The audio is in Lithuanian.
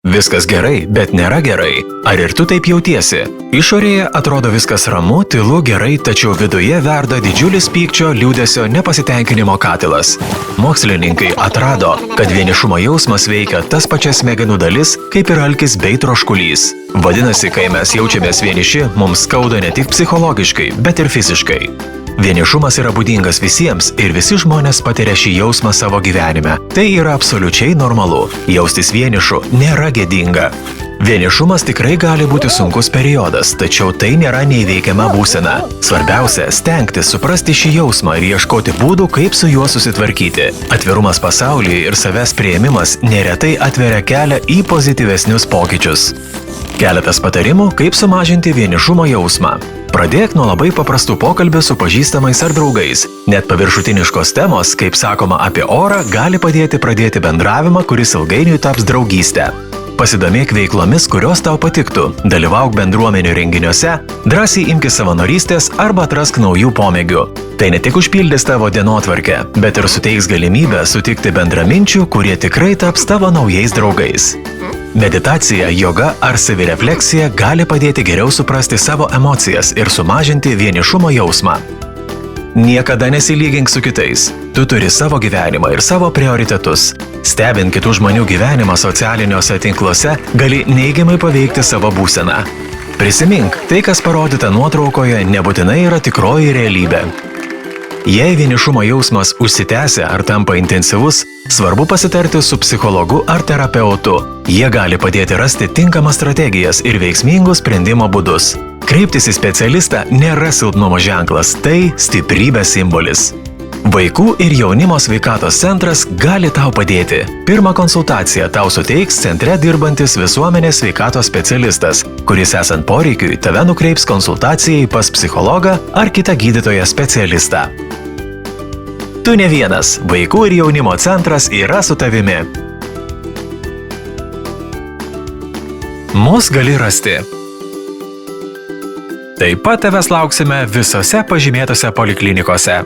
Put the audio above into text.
Viskas gerai, bet nėra gerai. Ar ir tu taip jautiesi? Išorėje atrodo viskas ramu, tylu, gerai, tačiau viduje verda didžiulis pykčio, liūdesio, nepasitenkinimo katilas. Mokslininkai atrado, kad vienišumo jausmas veikia tas pačias smegenų dalis, kaip ir alkis bei troškulys. Vadinasi, kai mes jaučiamės vieniši, mums skauda ne tik psichologiškai, bet ir fiziškai. Vienišumas yra būdingas visiems ir visi žmonės patiria šį jausmą savo gyvenime. Tai yra absoliučiai normalu. Jaustis vienišu nėra gėdinga. Vienišumas tikrai gali būti sunkus periodas, tačiau tai nėra neįveikiama būsena. Svarbiausia – stengtis suprasti šį jausmą ir ieškoti būdų, kaip su juo susitvarkyti. Atvirumas pasauliui ir savęs priėmimas neretai atveria kelią į pozityvesnius pokyčius. Keletas patarimų, kaip sumažinti vienišumo jausmą. Pradėk nuo labai paprastų pokalbių su pažįstamais ar draugais. Net paviršutiniškos temos, kaip sakoma apie orą, gali padėti pradėti bendravimą, kuris ilgainiui taps draugystę. Pasidomėk veiklomis, kurios tau patiktų, dalyvauk bendruomenių renginiuose, drąsiai imkis savanorystės arba atrask naujų pomėgių. Tai ne tik užpildys tavo dienotvarkę, bet ir suteiks galimybę sutikti bendraminčių, kurie tikrai taps tavo naujais draugais. Meditacija, joga ar savirefleksija gali padėti geriau suprasti savo emocijas ir sumažinti vienišumo jausmą. Niekada nesilygink su kitais. Tu turi savo gyvenimą ir savo prioritetus. Stebint kitų žmonių gyvenimą socialiniuose tinkluose, gali neigiamai paveikti savo būseną. Prisimink, tai, kas parodyta nuotraukoje, nebūtinai yra tikroji realybė. Jei vienišumo jausmas užsitęsia ar tampa intensyvus, svarbu pasitarti su psichologu ar terapeutu. Jie gali padėti rasti tinkamas strategijas ir veiksmingus sprendimo būdus. Kreiptis į specialistą nėra silpnumo ženklas, tai stiprybės simbolis. Vaikų ir jaunimo sveikatos centras gali tau padėti. Pirmą konsultaciją tau suteiks centre dirbantis visuomenės sveikatos specialistas, kuris esant poreikiui tave nukreips konsultacijai pas psichologą ar kitą gydytoją specialistą. Tu ne vienas, vaikų ir jaunimo centras yra su tavimi. Mus gali rasti. Taip pat tavęs lauksime visose pažymėtose poliklinikose.